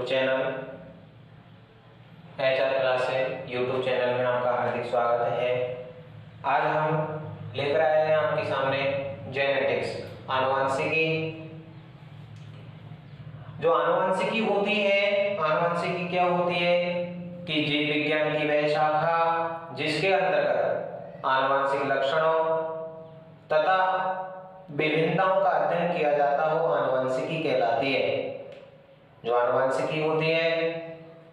YouTube channel HR classes YouTube channel में आपका हार्दिक स्वागत है। आज हम लेकर आए हैं आपके सामने जेनेटिक्स आनुवंशिकी। जो आनुवंशिकी होती है, आनुवंशिकी क्या होती है कि जीव विज्ञान की वह शाखा जिसके अंतर्गत आनुवंशिक लक्षणों तथा विभिन्नताओं का अध्ययन किया जाता हो आनुवंशिकी कहलाती है। जो आनुवंशिकी होती है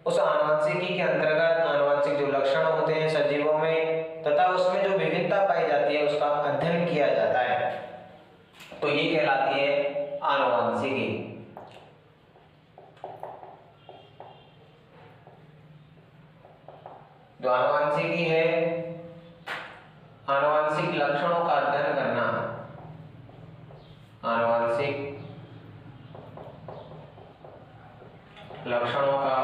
उस आनुवंशिकी के अंतर्गत आनुवंशिक जो लक्षण होते हैं सजीवों में तथा उसमें जो विभिन्नता पाई जाती है उसका अध्ययन किया जाता है, तो ये कहलाती है आनुवंशिकी। जो आनुवंशिकी है, आनुवंशिक लक्षणों का अध्ययन करना, आनुवंशिक लक्षणों का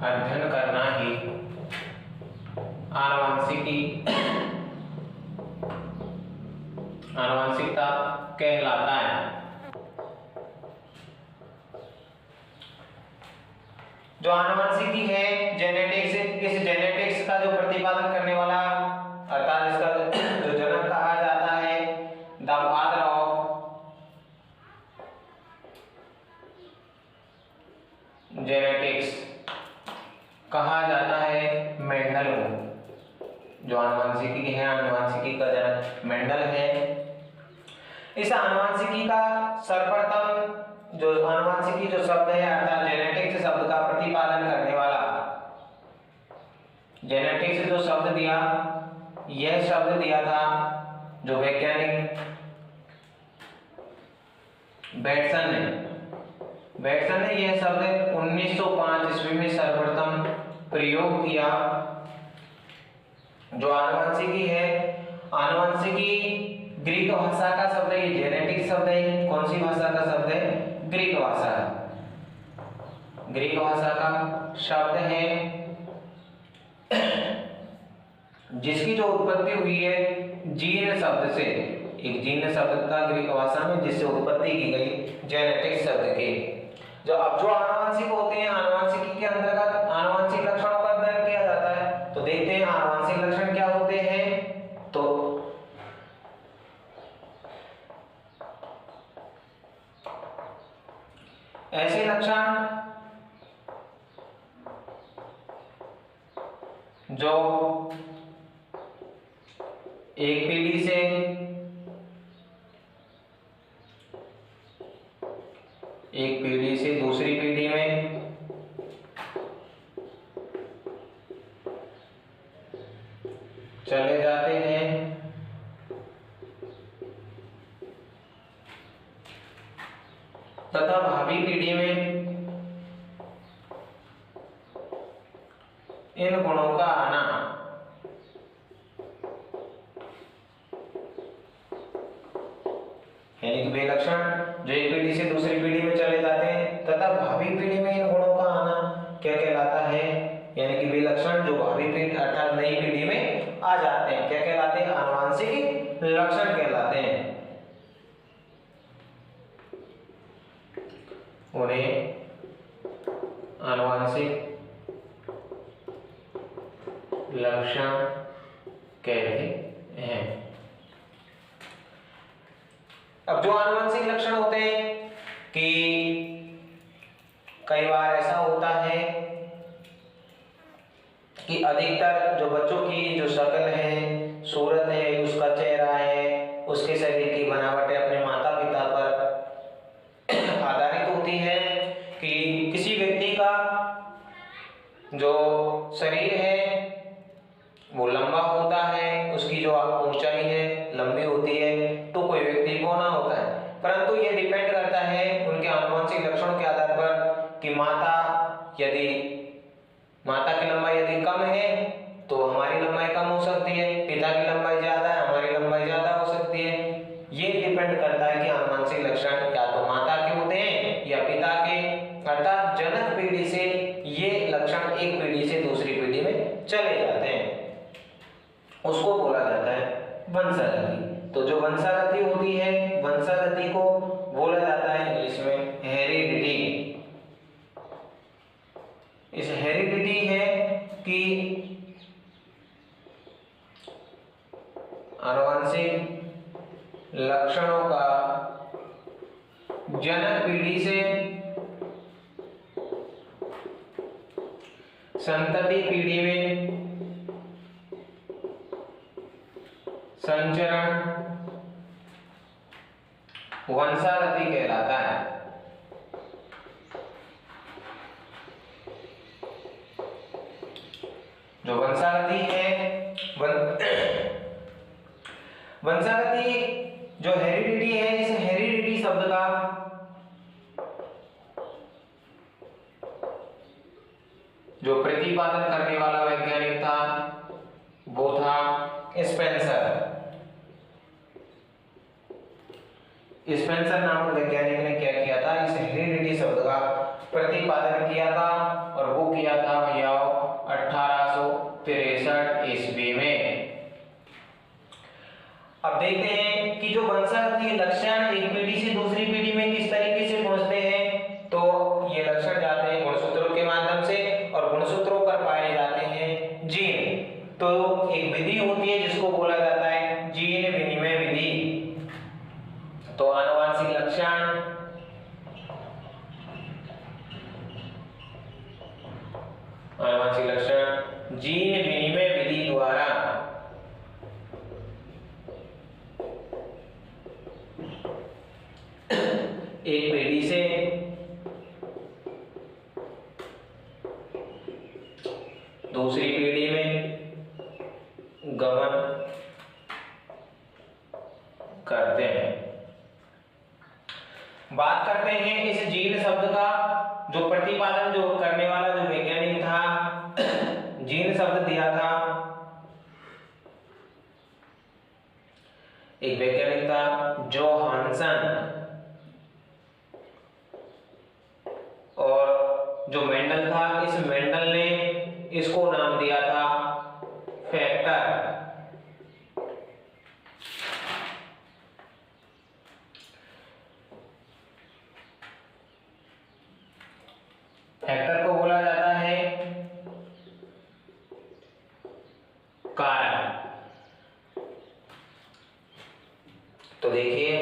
अध्ययन करना ही आनुवंशिकता कहलाता है। जो आनुवंशिकी है जेनेटिक्स, इस जेनेटिक्स का जो प्रतिपादन करने वाला अर्थात इसका जो जनक कहा जाता है द फादर ऑफ जेनेटिक्स कहा जाता है मेंडल को। जो आनुवंशिकी है, आनुवंशिकी का जनक मेंडल है। इस आनुवंशिकी का सर्वप्रथम जो आनुवंशिकी जो शब्द है अर्थात जेनेटिक्स शब्द का प्रतिपादन करने वाला, जेनेटिक्स जो शब्द दिया, यह शब्द दिया था जो वैज्ञानिक बेटसन ने यह शब्द 1905 ईस्वी में सर्वप्रथम प्रयोग किया। जो आनुवंशिकी है, आनुवंशिकी ग्रीक भाषा का शब्द है। ये जेनेटिक शब्द है, कौन सी भाषा का शब्द है? ग्रीक भाषा, ग्रीक भाषा का शब्द है जिसकी जो उत्पत्ति हुई है जीन शब्द से, एक जीन शब्द का ग्रीक भाषा में जिससे उत्पत्ति की गई जेनेटिक शब्द की। जो आनुवंशिक होते हैं, आनुवंशिकी के अंतर्गत आनुवंशिक लक्षणों का अध्ययन किया जाता है। तो देखते हैं आनुवंशिक लक्षण क्या होते हैं। तो ऐसे लक्षण जो एक पीढ़ी से दूसरी पीढ़ी में चले जाते हैं तथा भावी पीढ़ी में इन गुणों का आना यानी कि वे लक्षण जो एक पीढ़ी से दूसरी पीढ़ी में चले जाते हैं तथा भावी पीढ़ी में इन गुणों का आना क्या कहलाता है? यानी कि वे लक्षण जो भावी पीढ़ी अर्थात नई पीढ़ी में आ जाते हैं क्या कहलाते हैं? आनुवंशिक लक्षण कहलाते हैं। उन्हें आनुवंशिक लक्षण कहते हैं। अब जो आनुवंशिक लक्षण होते हैं कि कई बार ऐसा होता है कि अधिकतर जो बच्चों की जो शक्ल है, सूरत है, उसका चेहरा है, उसके शरीर की बनावट है अपने माता पिता पर आधारित होती है। कि किसी व्यक्ति का जो शरीर है वो लंबा होता है, उसकी जो ऊंचाई है लंबी होती है, तो कोई व्यक्ति बौना होता है। परंतु ये डिपेंड करता है उनके आनुवंशिक लक्षणों के आधार पर कि माता की लंबाई यदि कम है तो हमारी लंबाई कम हो सकती है, पिता की लंबाई ज्यादा है हमारी लंबाई ज्यादा हो सकती है। ये डिपेंड करता है कि आनुवंशिक लक्षण या तो माता के होते हैं या पिता के, अर्थात जनक पीढ़ी से ये लक्षण एक पीढ़ी से दूसरी पीढ़ी में चले जाते हैं, उसको बोला जाता है वंशागति। तो जो वंशागति होती है, वंशागति को बोला जाता है इंग्लिश में हेरिडिटी। इस हेरिडिटी है कि आनुवंशिक लक्षणों का जनक पीढ़ी से संतति पीढ़ी में संचरण वंशागति कहलाता है। जो वंशागति है, वंशागति जो हेरिडिटी है, इस हेरिडिटी शब्द का जो प्रतिपादन करने वाला वैज्ञानिक था वो था स्पेंसर। स्पेंसर नामक वैज्ञानिक ने क्या किया था, इस हेरिडिटी शब्द का प्रतिपादन किया था और वो किया था भैया 1863 ईस्वी में। अब देखते हैं कि जो वंशागति लक्षण एक पीढ़ी से दूसरी पीढ़ी में किस तरीके से पहुंचते हैं। तो ये लक्षण जाते हैं गुणसूत्रों के माध्यम से और गुणसूत्रों पर पाए जाते हैं जीन। तो एक विधि होती है जिसको बोला जाता है जीन विनिमय विधि। तो आनुवंशिक लक्षण जीन विनिमय विधि द्वारा एक पीढ़ी से दूसरी पीढ़ी में गमन करते हैं। बात करते हैं इस जीन शब्द का, जो प्रतिपादन जो करने वाला जो वैज्ञानिक था, जीन शब्द दिया था एक वैज्ञानिक था जोहानसन, और जो मेंडल था, इस मेंडल ने इसको नाम दिया था फैक्टर। फैक्टर को बोला जाता है कारक। तो देखिए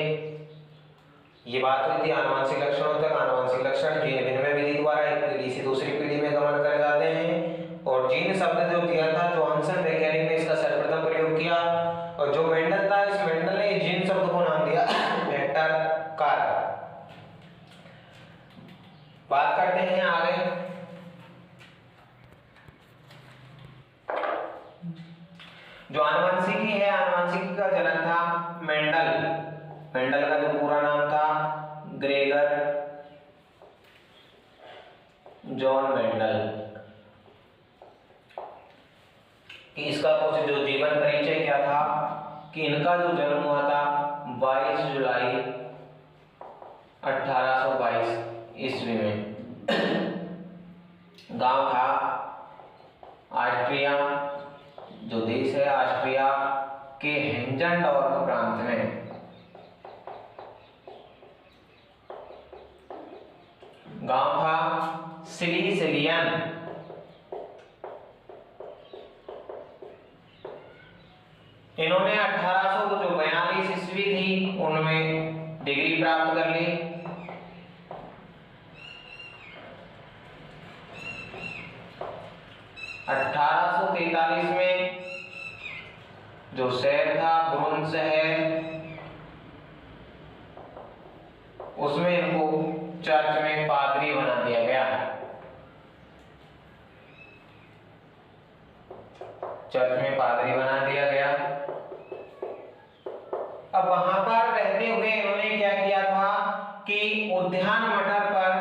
ये बात हुई थी आनुवंशिक लक्षणों तक। आनुवंशिक लक्षण जीन विनिमय विधि द्वारा एक पीढ़ी से दूसरी पीढ़ी में गमन कर जाते हैं। और जीन शब्द जो दिया था जोहानसन वैज्ञानिक ने इसका सर्वप्रथम प्रयोग किया, और जो मेंडल था, इस मेंडल ने जीन शब्द को नाम दिया फैक्टर कारक। बात करते हैं आगे। जो आनुवंशिकी है, आनुवंशिकी का जनक था मेंडल। मेंडल का जो पूरा नाम था ग्रेगर जॉन मेंडल। कि इसका कुछ जो जीवन परिचय क्या था, कि इनका जो जन्म हुआ था 22 जुलाई 1822 ईस्वी में। गांव था ऑस्ट्रिया, जो देश है ऑस्ट्रिया के हेंजनडॉर्फ प्रांत में। गांव था सिलिसिलियन। इन्होंने 1842 ईस्वी थी उनमें डिग्री प्राप्त कर ली। 1843 में जो शहर था ब्रून शहर, उसमें इनको चर्च में पादरी बना दिया गया। चर्च में पादरी बना दिया गया। अब वहां पर रहते हुए इन्होंने क्या किया था कि उद्यान मटर पर,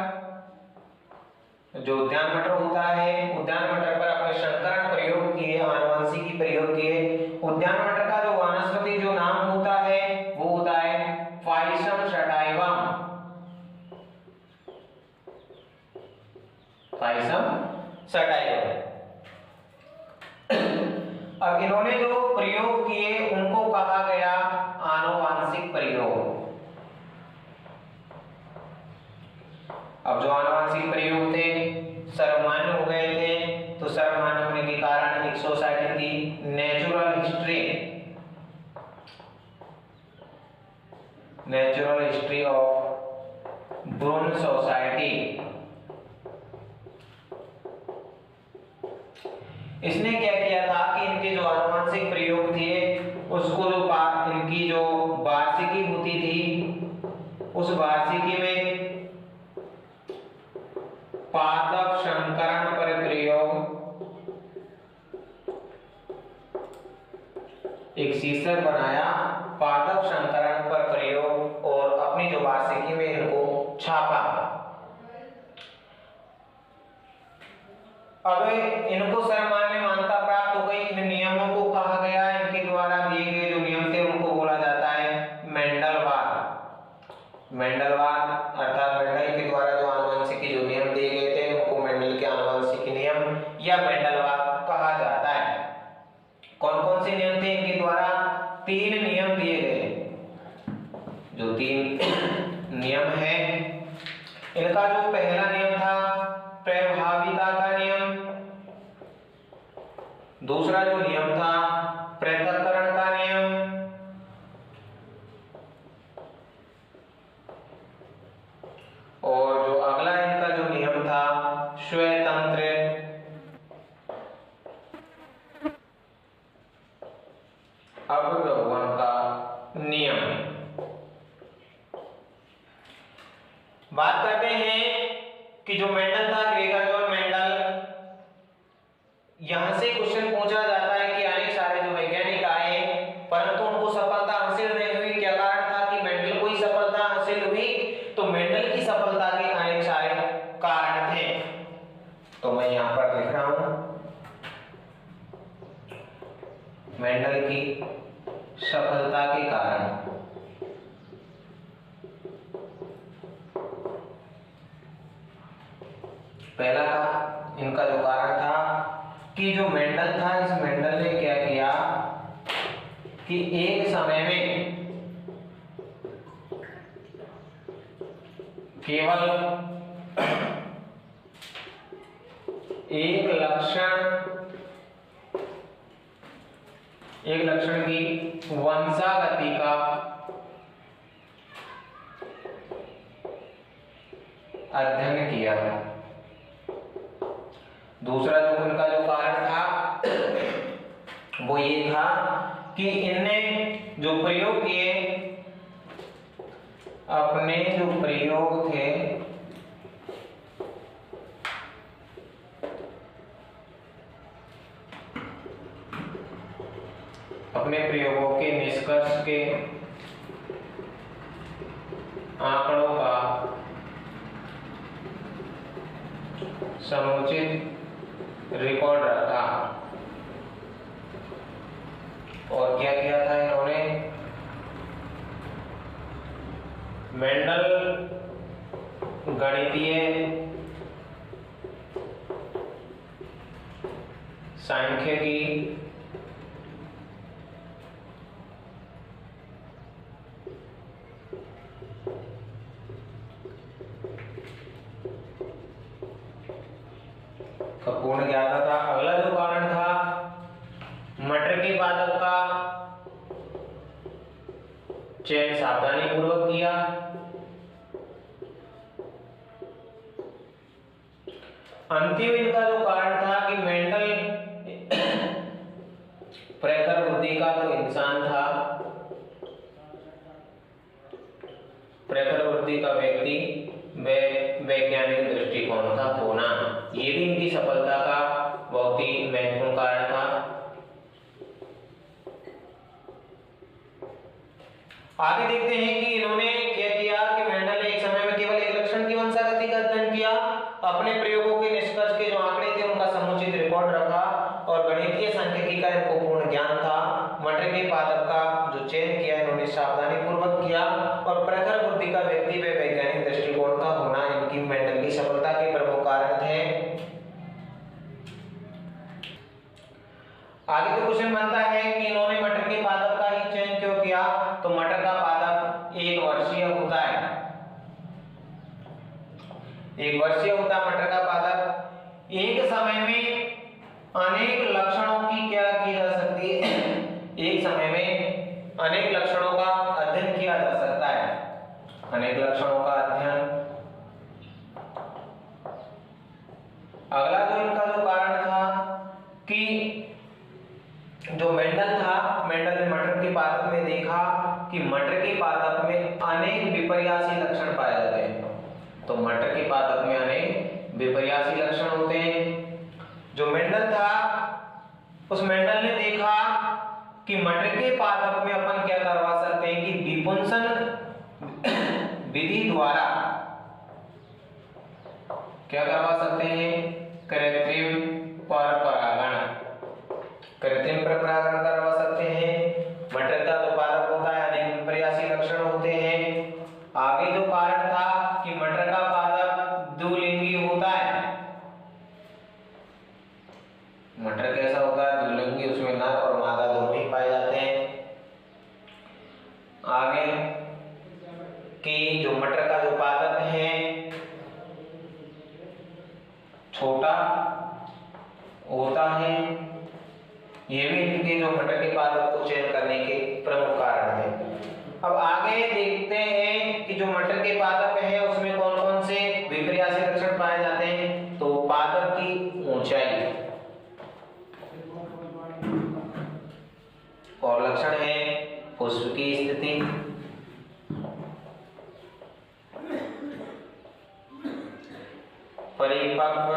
जो उद्यान मटर होता है, उद्यान मटर पर अपने संकरण प्रयोग किए, आनुवंशिकी प्रयोग किए। उद्यान मटर का जो वनस्पति जो नाम होता है वो होता है फाइसम सटाइवम। फाइसम सटाइवम। अब इन्होंने जो प्रयोग किए उनको कहा गया आनुवंशिक प्रयोग। अब जो आनुवंशिक प्रयोग थे सर्वमान्य हो गए नेचुरल हिस्ट्री ऑफ ब्रून सोसाइटी। इसने क्या किया था कि इनके जो आनुवंशिक प्रयोग थे उसको जो इनकी जो वार्षिकी होती थी उस वार्षिकी में पादप संकरण पर प्रयोग एक शीर्षक बनाया, पादप संकरण पर प्रयोग, और अपनी जो वार्षिकी में इनको छापा। अब इनको सर्वमान्य मान्यता प्राप्त हो गई। इन नियमों को कहा गया, इनके द्वारा दिए गए जो नियम थे उनको बोला जाता है मेंडलवाद। मेंडलवाद अर्थात मेंडल के द्वारा जो आनुवंशिकी जो नियम दिए गए थे उनको मेंडल के आनुवंशिकी नियम या मेंडलवाद कहा जाता है। कौन कौन से नियम थे इनके द्वारा? 3 नियम दिए गए। जो 3 नियम है, इनका जो पहला नियम था प्रभाविता का नियम, दूसरा जो नियम था पृथक्करण का नियम, और जो अगला इनका जो नियम था स्वतंत्र अपगमन का नियम। बात करते हैं कि जो मेंडल था, ग्रेगर जॉन मेंडल, यहां से क्वेश्चन पूछा जाता है कि अनेक सारे जो वैज्ञानिक आए परंतु उनको सफलता हासिल नहीं हुई। क्या कारण था कि मेंडल को ही सफलता हासिल हुई? तो मेंडल की सफलता के अनेक सारे कारण थे, तो मैं यहां पर लिख रहा हूं मेंडल की सफलता के कारण। पहला का इनका जो कारण था कि जो मेंडल था, इस मेंडल ने क्या किया कि एक समय में केवल एक लक्षण की वंशागति का अध्ययन किया। दूसरा जो उनका जो कारण था वो ये था कि इनने जो प्रयोग किए, अपने जो प्रयोग थे अपने प्रयोगों के निष्कर्ष के आंकड़ों का समुचित रिकॉर्ड रखा। और क्या किया था इन्होंने? मेंडल गणितीय सांख्यिकी का पूर्ण ज्ञाता था। अगला जो कारण था मटर के पादप का चयन सावधानी पूर्वक किया। अंतिम इनका जो कारण था कि मेंडल प्रखर बुद्धि का तो इंसान था, प्रखर बुद्धि का व्यक्ति वैज्ञानिक दृष्टिकोण का होना, ये भी इनकी सफलता का बहुत ही महत्वपूर्ण कारण था। आगे देखते हैं कि इन्होंने क्या किया कि मेंडल ने एक समय में केवल एक लक्षण की वंशागति का अध्ययन किया, अपने प्रयोगों के निष्कर्ष के जो आंकड़े थे उनका समुचित रिकॉर्ड रखा, और गणितीय सांख्यिकी का इनको पूर्ण ज्ञान था। मटर के पादप का जो चयन किया इन्होंने सावधानी पूर्वक किया, और प्रखर बुद्धि का व्यक्ति व वैज्ञानिक दृष्टिकोण का होना इनकी मेंडल की सफलता के प्रमुख कारण थे। आगे तो क्वेश्चन बनता है कि इन्होंने मटर के पादप का ही चयन क्यों किया? तो मटर का पादप 1 वर्षीय होता है, 1 वर्षीय होता है मटर का पादप। एक समय में अनेक लक्षणों की क्या की जा सकती है? एक समय में अनेक लक्षणों का अध्ययन किया जा सकता है। मेंडल था, उस मेंडल ने देखा कि मटर के पादप में अपन क्या करवा सकते हैं कि विपुंसन विधि द्वारा क्या करवा सकते हैं, कृत्रिम पर परागण, कृत्रिम पर परागण करवा सकते हैं। मटर का जो पादप होता है अनेक विपर्यासी लक्षण होते हैं। आगे जो कारण था कि मटर का पादप द्विलिंगी होता है, मटर कैसा होगा, द्विलिंगी, उसमें नर और मादा दोनों ही पाए जाते हैं। आगे कि जो मटर का जो पादप है छोटा होता है, ये भी इनके जो मटर के पादप को चयन करने के प्रमुख कारण हैं। अब आगे देखते हैं कि जो मटर के पादप है उसमें कौन कौन से विपर्यासी लक्षण पाए जाते हैं। तो पादप की ऊंचाई और लक्षण है पुष्प की स्थिति, परिपक्व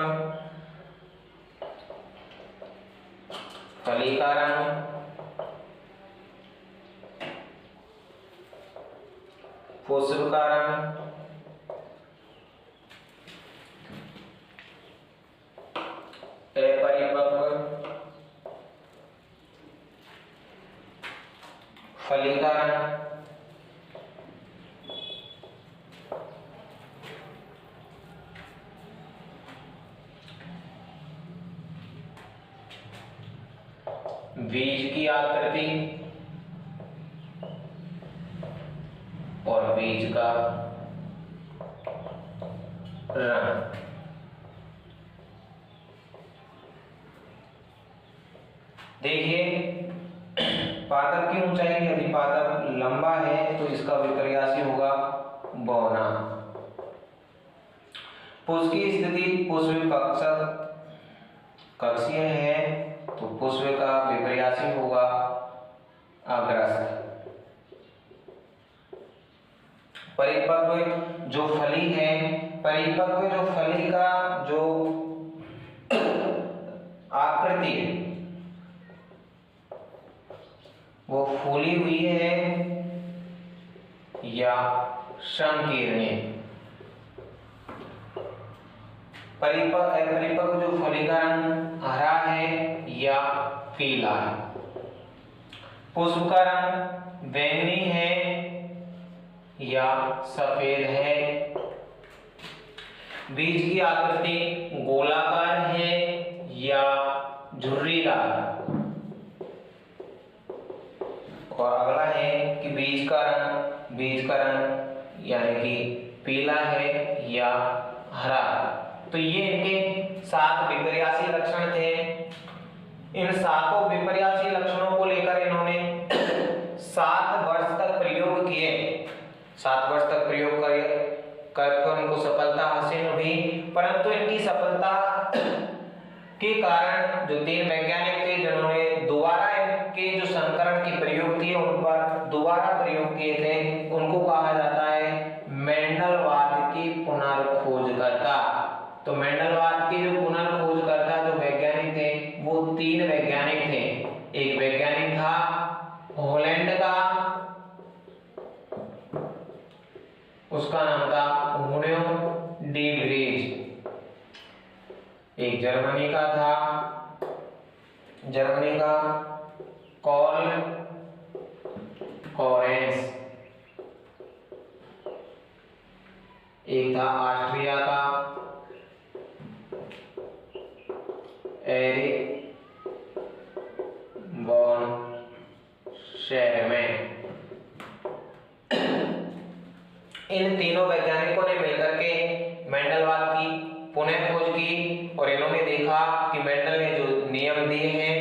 फली का रंग, पुष्प का रंग, अपरिपक्व फली का रंग, बीज की आकृति और बीज का रंग। देखिए पादप की ऊंचाई, यदि पादप लंबा है तो इसका विपर्यासी होगा बौना। पुष्प की स्थिति, पुष्प कक्षीय है तो पुष्प का विपर्यासी होगा अग्रस्थ। परिपक्व जो फली है, परिपक्व जो फली का जो आकृति है वो फूली हुई है या संकीर्णी। परिपक्व जो फली का रंग हरा है या पीला है। पुष्प का रंग बैंगनी है या सफेद है। बीज की आकृति गोलाकार है या झुर्रीदार। और अगला है कि बीज का रंग यानी कि पीला है या हरा। तो ये इनके 7 विपर्यासी लक्षण थे। इन 7 विपर्यासी लक्षणों को लेकर इन्होंने 7 वर्ष तक प्रयोग किए। 7 वर्ष तक प्रयोग करके उनको सफलता हासिल हुई, परंतु इनकी सफलता के कारण जो 3 वैज्ञानिक थे जिन्होंने दोबारा इनके जो संकरण की प्रयोग थी उन पर दोबारा प्रयोग किए थे, उनको कहा जाता है मेंडलवाद की पुनर्खोजकर्ता। तो मेंडलवाद के जो पुनर्खोजकर्ता जो वैज्ञानिक थे वो 3 वैज्ञानिक थे। एक वैज्ञानिक था हॉलैंड का, उसका नाम था हुगो डी व्रीज। एक जर्मनी का था, जर्मनी का कॉल कॉरेंस। एक था ऑस्ट्रिया का एरिक वॉन शेरमैन। इन तीनों वैज्ञानिकों ने मिलकर के मेंडलवाद की पुनः खोज की और इन्होंने देखा कि मेंडल ने जो नियम दिए हैं